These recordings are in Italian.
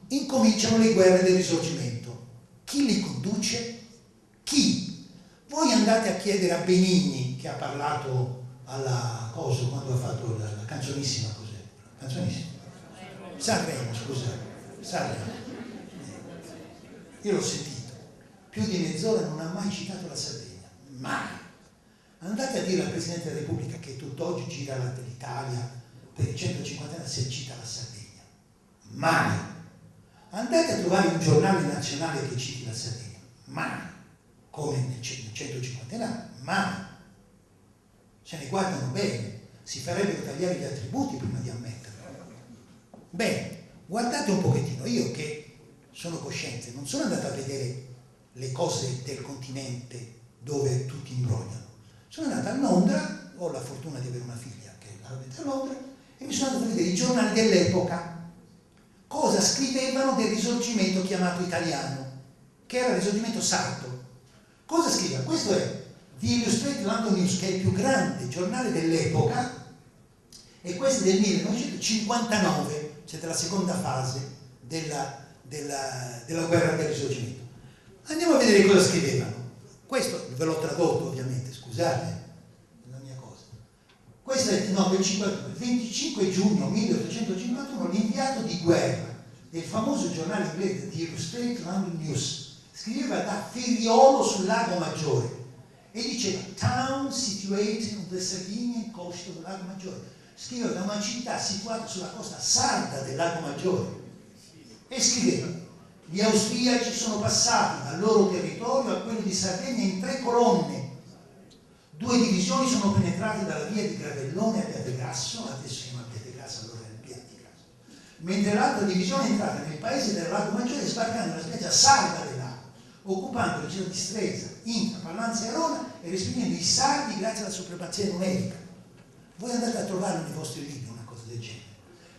incominciano le guerre del Risorgimento. Chi li conduce? Chi? Voi andate a chiedere a Benigni, che ha parlato alla cosa quando ha fatto la canzonissima, cos'è? Canzonissima? Sanremo, scusate. Sanremo. Io l'ho sentito. Più di mezz'ora non ha mai citato la Sardegna. Mai. Andate a dire al Presidente della Repubblica che tutt'oggi gira l'Italia per i 150 anni se cita la Sardegna. Mai. Andate a trovare un giornale nazionale che citi la Sardegna. Mai. Come nel 150 anni. Mai. Se ne guardano bene. Si farebbero tagliare gli attributi prima di ammetterlo. Bene, guardate un pochettino. Io che sono cosciente, non sono andato a vedere le cose del continente dove tutti imbrogliano. Sono andato a Londra, ho la fortuna di avere una figlia che abita a Londra, e mi sono andato a vedere i giornali dell'epoca. Cosa scrivevano del Risorgimento chiamato italiano, che era il Risorgimento sardo. Cosa scriveva? Questo è The Illustrated London News, che è il più grande giornale dell'epoca, e questo è del 1959, cioè della seconda fase della guerra del Risorgimento. Andiamo a vedere cosa scrivevano. Questo ve l'ho tradotto ovviamente, scusate, la mia cosa. Questo è no, del 25 giugno 1851, l'inviato di guerra del famoso giornale inglese The Illustrated London News scriveva da Feriolo sul Lago Maggiore e diceva town situated on the Sardinian coast del Lago Maggiore. Scriveva da una città situata sulla costa sarda del Lago Maggiore e scriveva: gli austriaci sono passati dal loro territorio a quello di Sardegna in 3 colonne. 2 divisioni sono penetrate dalla via di Gravellone a Piategrasso, adesso si chiama Piategrasso, allora è Piategrasso, mentre l'altra divisione è entrata nel paese del Lago Maggiore sbarcando nella spiaggia sarda del lago, occupando le città di Stresa, Intra, Pallanza e Arona e respingendo i sardi grazie alla supremazia numerica. Voi andate a trovarlo nei vostri libri una cosa del genere.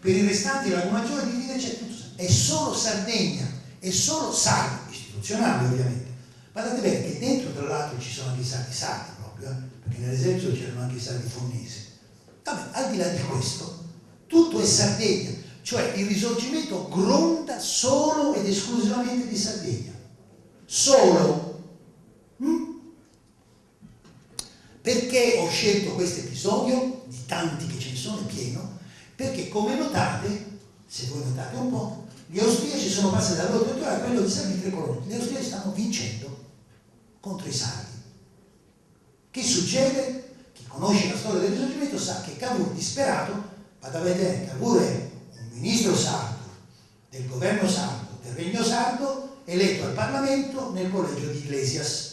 Per i restanti Lago Maggiore divide c'è tutto, è solo Sardegna, è solo sardi, istituzionali ovviamente. Guardate bene che dentro tra l'altro ci sono anche i sardi proprio, perché nell'esercito c'erano anche i sardi fornesi. Vabbè, al di là di questo, tutto è Sardegna, cioè il Risorgimento gronda solo ed esclusivamente di Sardegna. Solo. Perché ho scelto questo episodio, di tanti che ce ne sono, è pieno, perché come notate, se voi notate un po', gli austriaci sono passati dal loro territorio a quello di Sardi in 3 colonne. Gli austriaci stanno vincendo contro i sardi. Che succede? Chi conosce la storia del Risorgimento sa che Cavour, disperato, vado a vedere, Cavour è un ministro sardo, del governo sardo, del regno sardo, eletto al Parlamento nel collegio di Iglesias.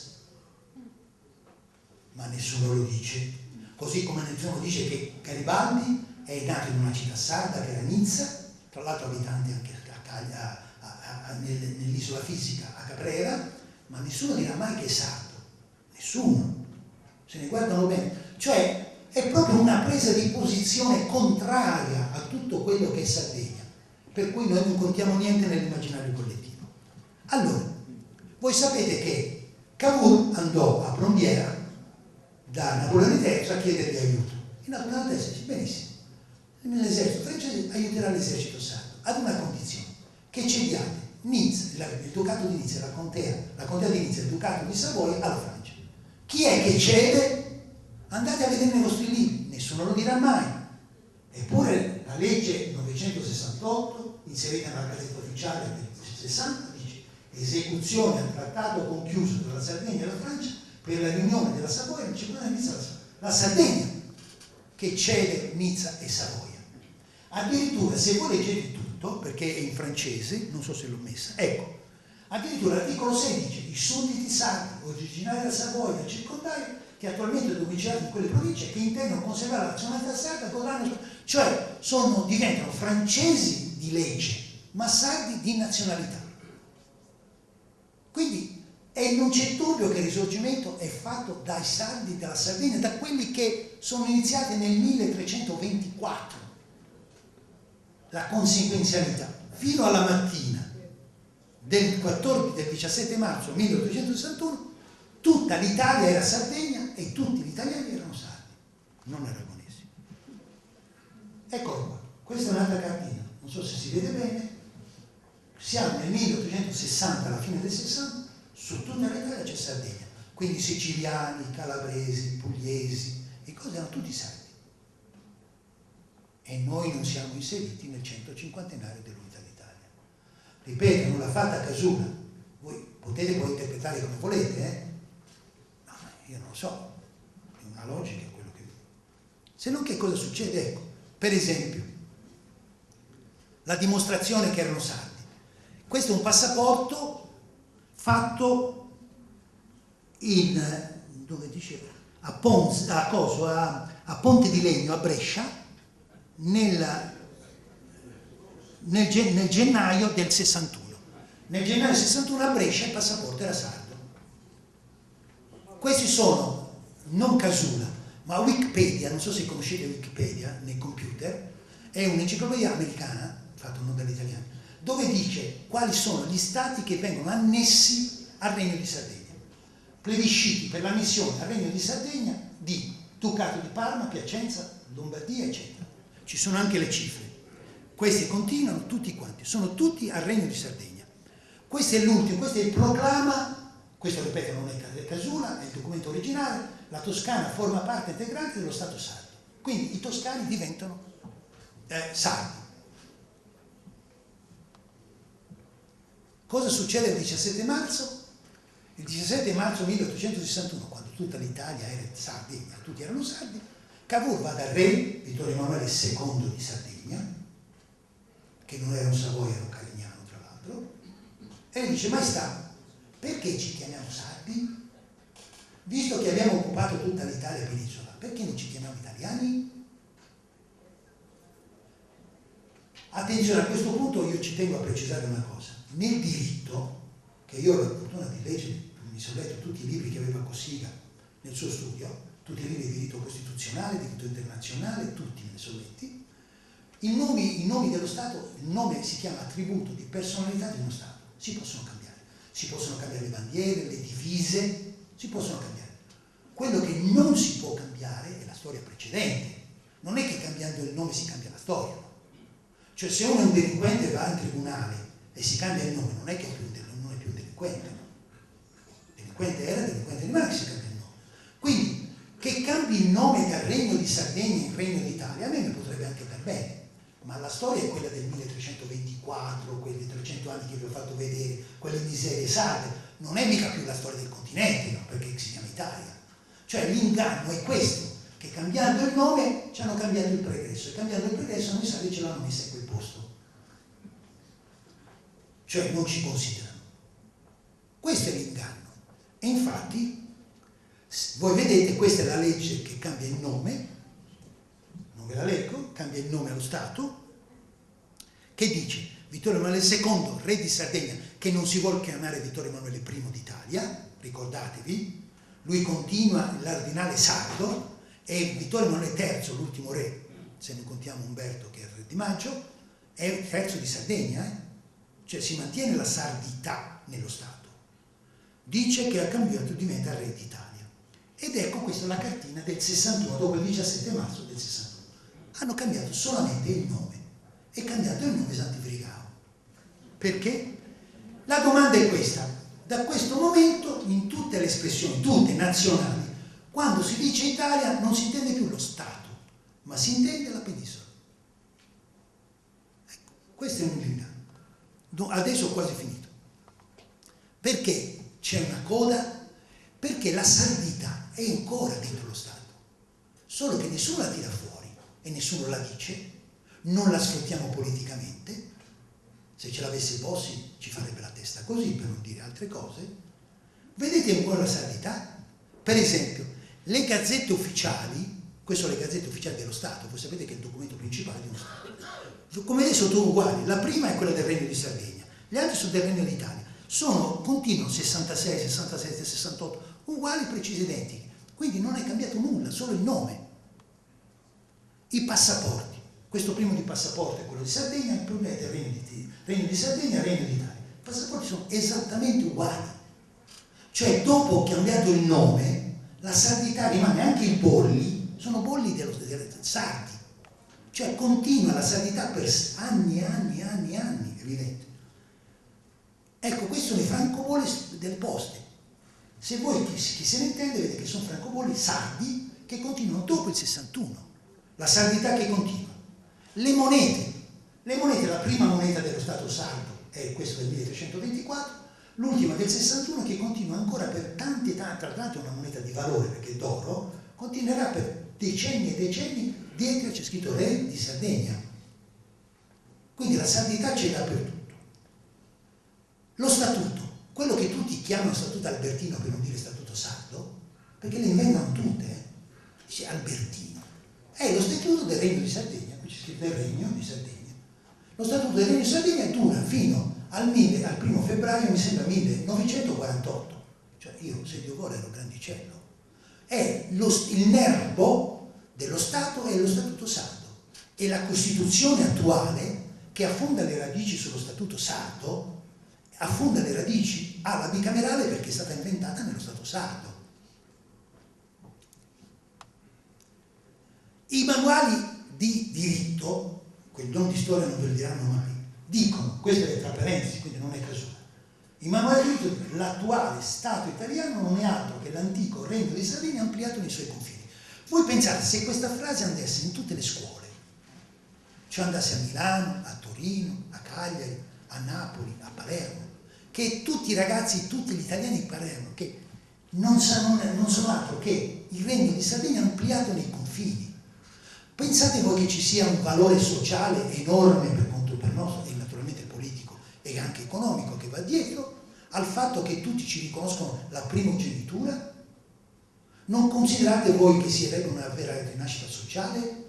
Ma nessuno lo dice, così come nessuno dice che Garibaldi è nato in una città sarda che era Nizza, tra l'altro abitante anche nell'isola fisica a Caprera, ma nessuno dirà mai che è sardo, nessuno, se ne guardano bene, cioè è proprio una presa di posizione contraria a tutto quello che è Sardegna, per cui noi non contiamo niente nell'immaginario collettivo. Allora, voi sapete che Cavour andò a Plombiera da Napoleone III a chiedergli aiuto. E Napoleone III dice: benissimo, nell'esercito francese aiuterà l'esercito sardo ad una condizione, che cediate Nizza, il ducato di Nizza, la contea di Nizza e il ducato di Savoia alla Francia. Chi è che cede? Andate a vedere nei vostri libri, nessuno lo dirà mai. Eppure la legge 968, inserita nella Gazzetta Ufficiale del 60, dice: esecuzione al trattato concluso tra la Sardegna e la Francia per la riunione della Savoia, la Sardegna che cede Nizza e Savoia. Addirittura, se voi leggete tutto, perché è in francese, non so se l'ho messa, ecco, addirittura l'articolo 6 dice: i sudditi sardi originari della Savoia e circondario che attualmente domiciliati in quelle province che intendono conservare la nazionalità sarda godranno, cioè diventano francesi di legge ma sardi di nazionalità. Quindi non c'è dubbio che il Risorgimento è fatto dai sardi della Sardegna, da quelli che sono iniziati nel 1324, la conseguenzialità, fino alla mattina del 17 marzo 1861, tutta l'Italia era Sardegna e tutti gli italiani erano sardi, non aragonesi. Eccolo qua, questa è un'altra cartina, non so se si vede bene, siamo nel 1860, alla fine del 60, su tutta l'Italia c'è Sardegna. Quindi siciliani, calabresi, pugliesi, i cose erano tutti sardi. E noi non siamo inseriti nel 150enario dell'Unità d'Italia. Ripeto, non l'ha fatta Casula. Voi potete poi interpretare come volete, no, io non lo so, è una logica quello che... Se non, che cosa succede? Ecco, per esempio, la dimostrazione che erano sardi. Questo è un passaporto fatto dove diceva, a Ponte di Legno, a Brescia, nel gennaio del 61. Nel gennaio del 61 a Brescia il passaporto era sardo. Questi sono, non Casula, ma Wikipedia, non so se conoscete Wikipedia nei computer, è un'enciclopedia americana, fatta non dagli italiani, dove dice quali sono gli stati che vengono annessi al Regno di Sardegna. Plebisciti per l'annessione al Regno di Sardegna di Ducato di Parma, Piacenza, Lombardia, eccetera. Ci sono anche le cifre. Questi continuano tutti quanti, sono tutti al Regno di Sardegna. Questo è l'ultimo, questo è il proclama, questo ripeto non è Casula, è il documento originale, la Toscana forma parte integrante dello Stato sardo. Quindi i toscani diventano sardi. Cosa succede il 17 marzo? Il 17 marzo 1861, quando tutta l'Italia era Sardegna, tutti erano sardi, Cavour va dal re Vittorio Emanuele II di Sardegna, che non era un Savoia, era un Carignano tra l'altro, e gli dice: Maestà, perché ci chiamiamo sardi? Visto che abbiamo occupato tutta l'Italia penisola, perché non ci chiamiamo italiani? Attenzione, a questo punto io ci tengo a precisare una cosa. Nel diritto, che io ho la fortuna di leggere, mi sono letto tutti i libri che aveva Cossiga nel suo studio, tutti i libri di diritto costituzionale, diritto internazionale, tutti me ne sono letti. I nomi dello Stato, il nome si chiama attributo di personalità di uno Stato, si possono cambiare le bandiere, le divise, si possono cambiare. Quello che non si può cambiare è la storia precedente. Non è che cambiando il nome si cambia la storia, no? Cioè, se uno è un delinquente e va in tribunale e si cambia il nome, non è che non è più un delinquente, no? Delinquente era, delinquente rimane, che si cambia il nome. Quindi, che cambi il nome dal Regno di Sardegna in Regno d'Italia, a me mi potrebbe anche dar bene, ma la storia è quella del 1324, quelli 300 anni che vi ho fatto vedere, quelle miserie sarde, non è mica più la storia del continente, no? Perché si chiama Italia. Cioè, l'inganno è questo, che cambiando il nome ci hanno cambiato il pregresso, e cambiando il pregresso noi sardi ce l'hanno messa in quel posto. Cioè, non ci considerano. Questo è l'inganno. E infatti, voi vedete, questa è la legge che cambia il nome, non ve la leggo, cambia il nome allo Stato, che dice Vittorio Emanuele II, re di Sardegna, che non si vuol chiamare Vittorio Emanuele I d'Italia, ricordatevi, lui continua l'ardinale sardo, e Vittorio Emanuele III, l'ultimo re, se ne contiamo Umberto che è il re di maggio, è il terzo di Sardegna, cioè si mantiene la sardità nello Stato. Dice che ha cambiato, diventa re d'Italia. Ed ecco questa la cartina del 61, dopo il 17 marzo del 61. Hanno cambiato solamente il nome, e cambiato il nome Sant'Ivrigao. Perché? La domanda è questa: da questo momento in tutte le espressioni, tutte nazionali, quando si dice Italia non si intende più lo Stato, ma si intende la penisola. Ecco, questo è un inganno. Adesso ho quasi finito. Perché c'è una coda? Perché la sardità è ancora dentro lo Stato, solo che nessuno la tira fuori e nessuno la dice, non la sfruttiamo politicamente. Se ce l'avesse Bossi ci farebbe la testa così, per non dire altre cose. Vedete ancora la sardità? Per esempio, le gazzette ufficiali, queste sono le gazzette ufficiali dello Stato, voi sapete che è il documento principale di uno Stato. Come vedete sono tutte uguali, la prima è quella del Regno di Sardegna, le altre sono del Regno d'Italia, continuano 66, 67, 68, uguali, precise, identiche, quindi non è cambiato nulla, solo il nome. I passaporti, questo primo di passaporto è quello di Sardegna, il primo è del Regno di Sardegna e Regno d'Italia. I passaporti sono esattamente uguali, cioè dopo ho cambiato il nome, la sardità rimane, anche i bolli sono bolli dello sardi, cioè continua la sardità per anni e anni e anni e anni, evidente. questi sono i francobolli delle poste. Se voi chi se ne intende, vedete che sono francobolli sardi che continuano dopo il 61. La sardità che continua. Le monete, la prima moneta dello Stato sardo è questa del 1324, l'ultima del 61 che continua ancora per tanti, tra l'altro è una moneta di valore perché è d'oro, continuerà per decenni e decenni, dietro c'è scritto Re di Sardegna. Quindi la sardità c'è dappertutto. Lo statuto, quello che tutti chiamano statuto albertino per non dire statuto sardo, perché le inventano tutte, dice albertino, è lo statuto del Regno di Sardegna, qui c'è scritto del Regno di Sardegna. Lo statuto del Regno di Sardegna dura fino al 1 febbraio, mi sembra 1948, cioè io se Dio vuole ero grandicello. È il nervo dello Stato è lo statuto sardo e la Costituzione attuale che affonda le radici sullo statuto sardo affonda le radici alla bicamerale perché è stata inventata nello Stato sardo. I manuali di diritto, quel non di storia non ve lo diranno mai, dicono, questo è tra parentesi, quindi non è casuale, i manuali di diritto dicono l'attuale Stato italiano non è altro che l'antico Regno di Sardegna ampliato nei suoi confini. Voi pensate, se questa frase andasse in tutte le scuole, cioè andasse a Milano, a Torino, a Cagliari, a Napoli, a Palermo, che tutti i ragazzi, tutti gli italiani di Palermo, che non sono altro che il Regno di Sardegna ampliato nei confini. Pensate voi che ci sia un valore sociale enorme per conto per nostro, e naturalmente politico e anche economico che va dietro al fatto che tutti ci riconoscono la primogenitura? Non considerate voi che sia una vera rinascita sociale?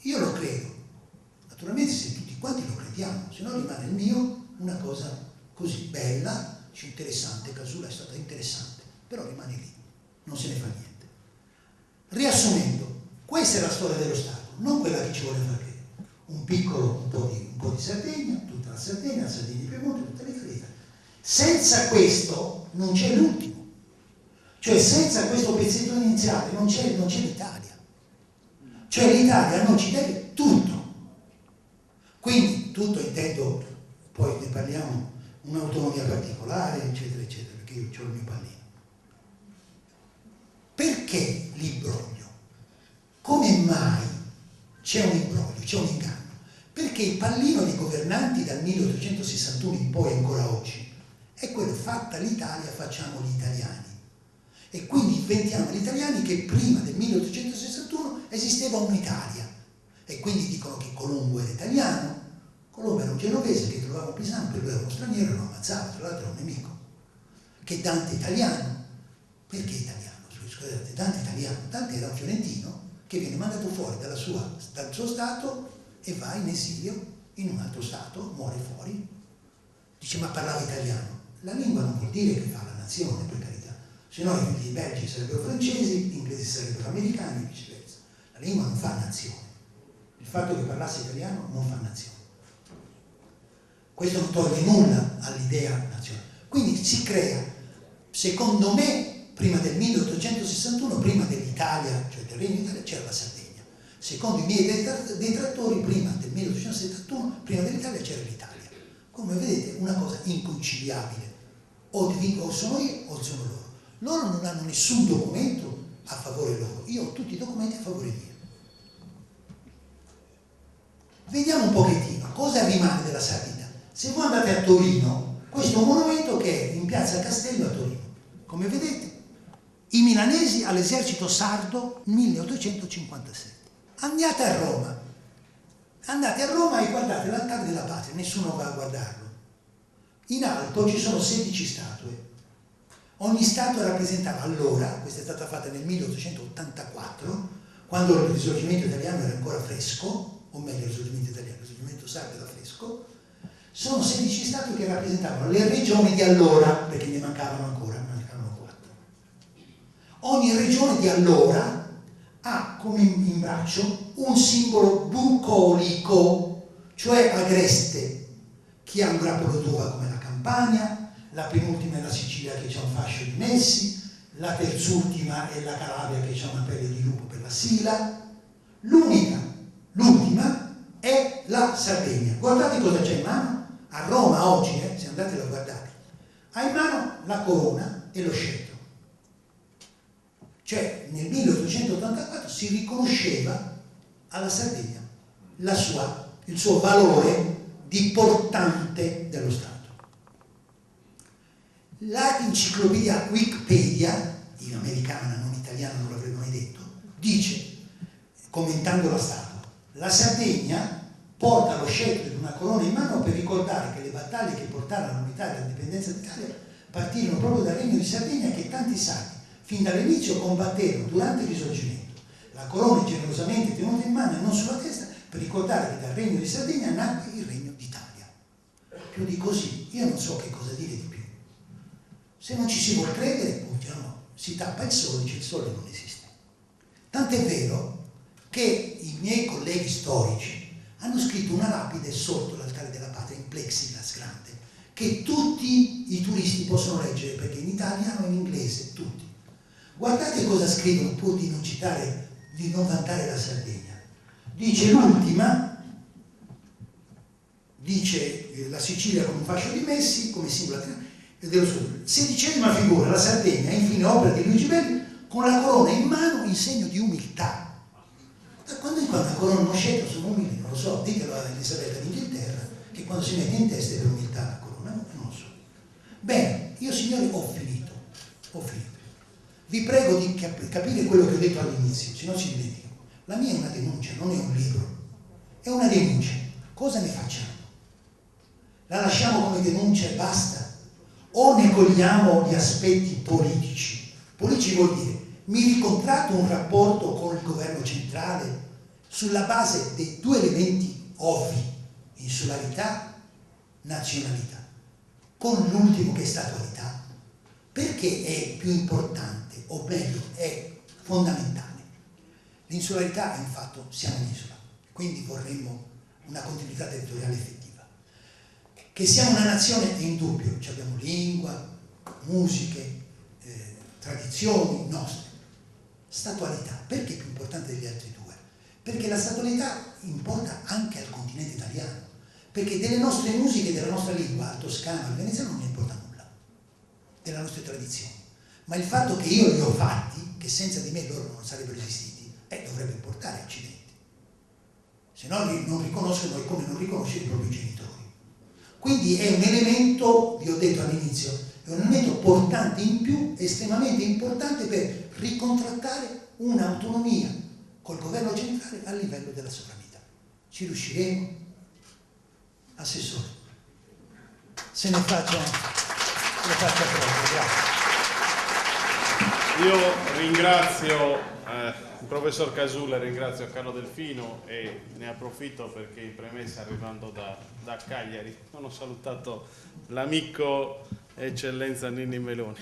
Io lo credo. Naturalmente se tutti quanti lo crediamo, se no rimane il mio una cosa così bella, interessante, Casula è stata interessante, però rimane lì, non se ne fa niente. Riassumendo, questa è la storia dello Stato, non quella che ci vuole fare credere. Un po' di Sardegna, tutta la Sardegna di Piemonte, tutte le crete. Senza questo non c'è l'ultimo. Cioè senza questo pezzetto iniziale non c'è l'Italia. Cioè l'Italia non ci deve tutto. Quindi tutto intendo, poi ne parliamo, un'autonomia particolare, eccetera, eccetera, perché io ho il mio pallino. Perché l'imbroglio? Come mai c'è un imbroglio, c'è un inganno? Perché il pallino dei governanti dal 1861 in poi ancora oggi è quello fatta l'Italia, facciamo gli italiani. E quindi inventiamo gli italiani che prima del 1861 esisteva un'Italia. E quindi dicono che Colombo era italiano, Colombo era un genovese che trovava un pisano, per lui era uno straniero e lo ammazzava, tra l'altro era un nemico. Che Dante è italiano. Perché italiano? Scusate, Dante è italiano. Dante era un fiorentino che viene mandato fuori dal suo stato e va in esilio in un altro stato, muore fuori. Dice, ma parlava italiano. La lingua non vuol dire che fa la nazione, per carità. Se no i belgi sarebbero francesi, gli inglesi sarebbero americani e viceversa. La lingua non fa nazione. Il fatto che parlasse italiano non fa nazione. Questo non toglie nulla all'idea nazionale. Quindi si crea, secondo me, prima del 1861, prima dell'Italia, cioè del Regno d'Italia, c'era la Sardegna. Secondo i miei detrattori, prima del 1871, prima dell'Italia c'era l'Italia. Come vedete, una cosa inconciliabile. O sono io o sono loro. Loro non hanno nessun documento a favore loro. Io ho tutti i documenti a favore mio. Vediamo un pochettino cosa rimane della Sardegna. Se voi andate a Torino, questo è un monumento che è in piazza Castello a Torino. Come vedete, i milanesi all'esercito sardo 1857. Andate a Roma e guardate l'altare della patria, nessuno va a guardarlo. In alto ci sono 16 statue. Ogni statua rappresentava allora, questa è stata fatta nel 1884, quando il risorgimento italiano era ancora fresco, o meglio il risorgimento sardo era fresco, sono 16 statue che rappresentavano le regioni di allora, perché ne mancavano ancora, mancavano 4. Ogni regione di allora ha come in braccio un simbolo bucolico, cioè agreste. Chi ha un grappolo d'uva come la Campania, la penultima è la Sicilia che ha un fascio di messi, la terzultima è la Calabria che ha una pelle di lupo per la Sila, l'ultima è la Sardegna. Guardate cosa c'è in mano, a Roma oggi, se andate a guardare, ha in mano la corona e lo scettro. Cioè nel 1884 si riconosceva alla Sardegna il suo valore di portante dello Stato. La enciclopedia Wikipedia, in americana, non italiana, non l'avrei mai detto, dice, commentando la statua, la Sardegna porta lo scettro di una corona in mano per ricordare che le battaglie che portarono all'unità e all'indipendenza d'Italia partirono proprio dal Regno di Sardegna, che tanti sacri fin dall'inizio combatterono durante il Risorgimento. La corona è generosamente tenuta in mano e non sulla testa per ricordare che dal Regno di Sardegna nacque il Regno d'Italia. Più di così io non so che cosa dire di più. Se non ci si vuol credere, no, si tappa il sole, dice il sole non esiste. Tant'è vero che i miei colleghi storici hanno scritto una lapide sotto l'altare della patria in plexiglass grande, che tutti i turisti possono leggere, perché in italiano e in inglese, tutti. Guardate cosa scrivono, pur di non citare, di non vantare la Sardegna. Dice l'ultima, dice la Sicilia con un fascio di Messi come simbolo dello sud. 16ª figura, la Sardegna, infine opera di Luigi Belli, con la corona in mano in segno di umiltà. Da quando in quando la corona non scelta sono umili, non lo so, ditelo a Elisabetta d'Inghilterra, che quando si mette in testa è per umiltà la corona, non lo so. Bene, io signori ho finito. Vi prego di capire quello che ho detto all'inizio, se no si dimentica. La mia è una denuncia, non è un libro, è una denuncia. Cosa ne facciamo? La lasciamo come denuncia e basta? O ne cogliamo gli aspetti politici? Politici vuol dire, mi ricontratto un rapporto con il governo centrale sulla base dei due elementi ovvi, insularità, nazionalità, con l'ultimo che è statualità, perché è più importante, o meglio, è fondamentale. L'insularità è un fatto, siamo un'isola, quindi vorremmo una continuità territoriale effettiva. Che siamo una nazione è indubbio, abbiamo lingua, musiche, tradizioni nostre. Statualità, perché è più importante degli altri due? Perché la statualità importa anche al continente italiano, perché delle nostre musiche, della nostra lingua, al toscano, al veneziano non ne importa nulla, delle nostre tradizioni. Ma il fatto che io li ho fatti, che senza di me loro non sarebbero esistiti, dovrebbe importare accidenti. Se no non riconoscono, è come non riconoscere i propri genitori. Quindi è un elemento, vi ho detto all'inizio, è un elemento portante in più, estremamente importante per ricontrattare un'autonomia col governo centrale a livello della sovranità. Ci riusciremo? Assessore, se ne faccia proprio, grazie. Io ringrazio il professor Casulla, ringrazio Carlo Delfino e ne approfitto perché in premessa, arrivando da Cagliari, non ho salutato l'amico eccellenza Ninni Meloni.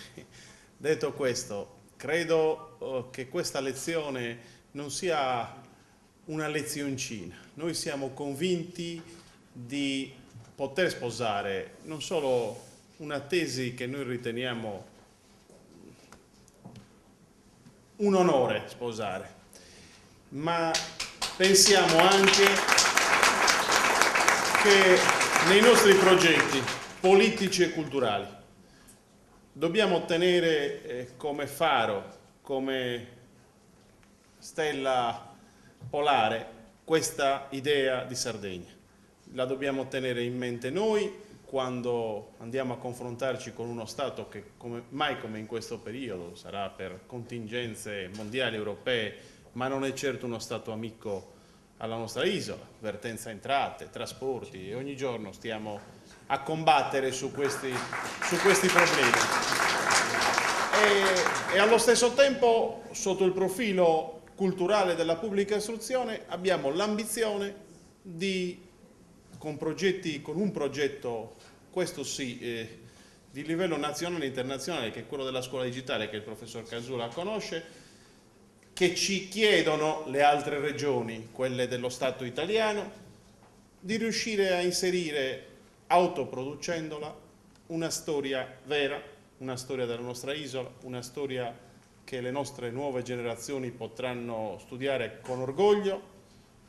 Detto questo, credo che questa lezione non sia una lezioncina. Noi siamo convinti di poter sposare non solo una tesi che noi riteniamo un onore sposare, ma pensiamo anche che nei nostri progetti politici e culturali dobbiamo tenere come faro, come stella polare questa idea di Sardegna. La dobbiamo tenere in mente noi quando andiamo a confrontarci con uno Stato che mai come in questo periodo sarà per contingenze mondiali, europee, ma non è certo uno Stato amico alla nostra isola, vertenza entrate, trasporti, e ogni giorno stiamo a combattere su questi problemi. E allo stesso tempo, sotto il profilo culturale della pubblica istruzione, abbiamo l'ambizione di con un progetto, questo sì, di livello nazionale e internazionale, che è quello della scuola digitale, che il professor Casulla conosce, che ci chiedono le altre regioni, quelle dello Stato italiano, di riuscire a inserire, autoproducendola, una storia vera, una storia della nostra isola, una storia che le nostre nuove generazioni potranno studiare con orgoglio,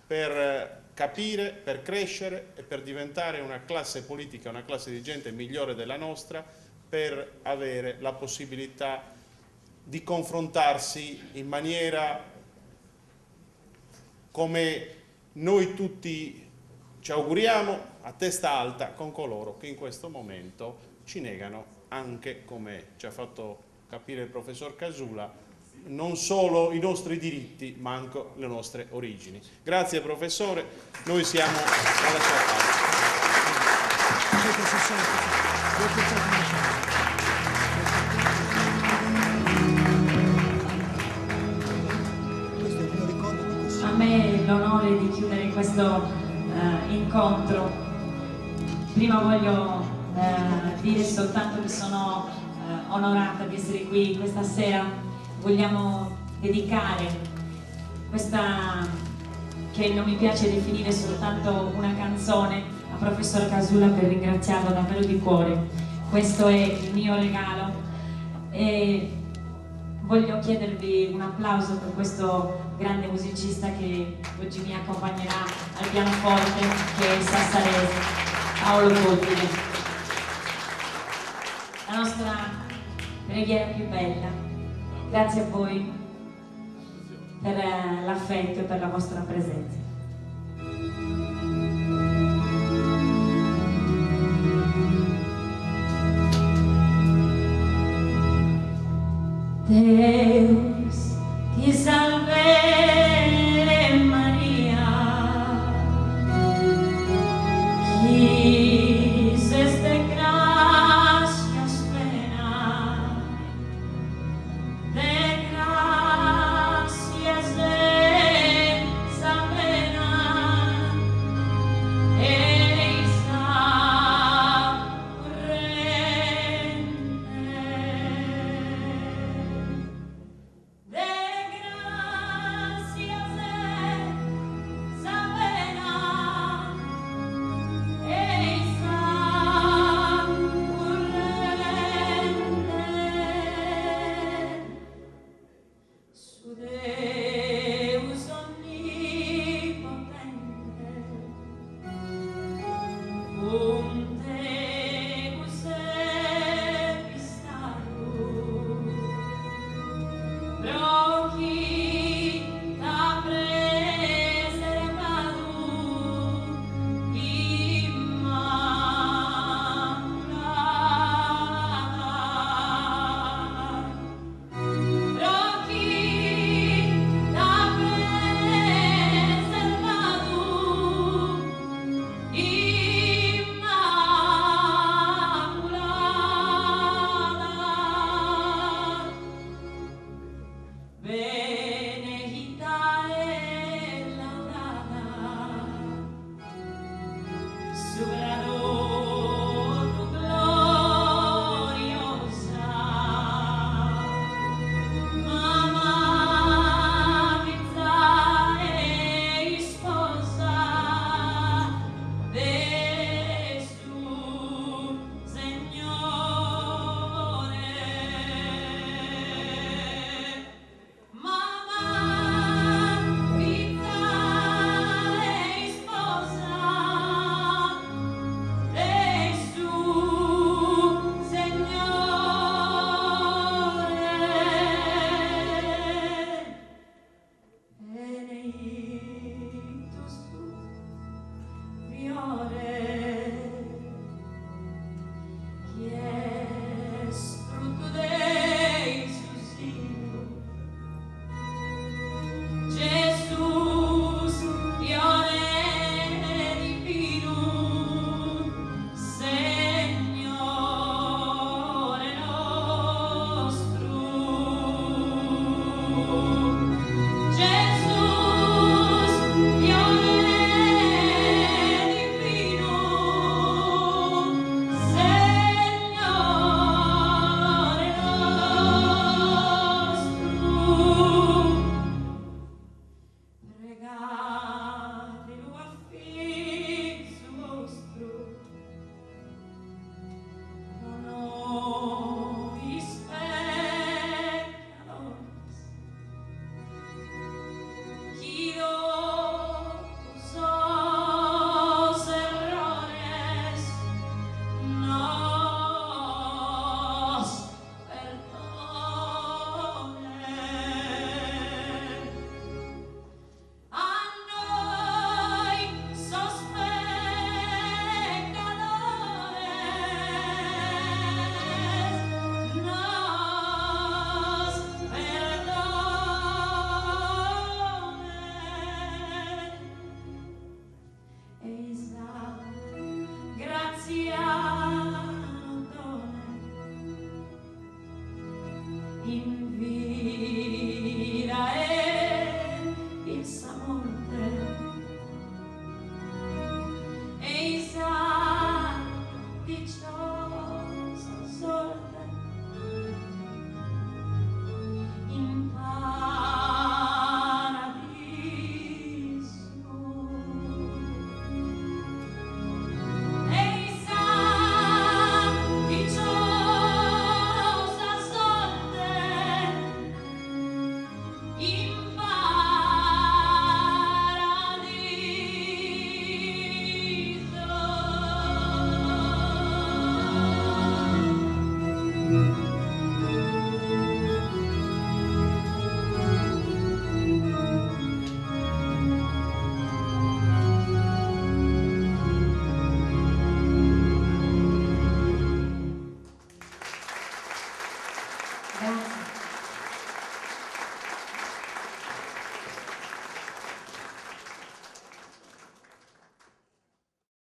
per capire, per crescere e per diventare una classe politica, una classe di gente migliore della nostra, per avere la possibilità di confrontarsi in maniera come noi tutti ci auguriamo, a testa alta, con coloro che in questo momento ci negano, anche, come ci ha fatto capire il professor Casula, non solo i nostri diritti, ma anche le nostre origini. Grazie professore, noi siamo alla sua parte. A me l'onore di chiudere questo incontro. Prima voglio dire soltanto che sono onorata di essere qui questa sera. Vogliamo dedicare questa, che non mi piace definire soltanto una canzone, a professor Casula, per ringraziarlo davvero di cuore. Questo è il mio regalo e voglio chiedervi un applauso per questo grande musicista che oggi mi accompagnerà al pianoforte, che è il sassarese Paolo Bottile. La nostra preghiera più bella. Grazie a voi per l'affetto e per la vostra presenza. Deus ti salve Maria, quis este gracias plena, de gracias esa plena, esa su Deus omnipotente,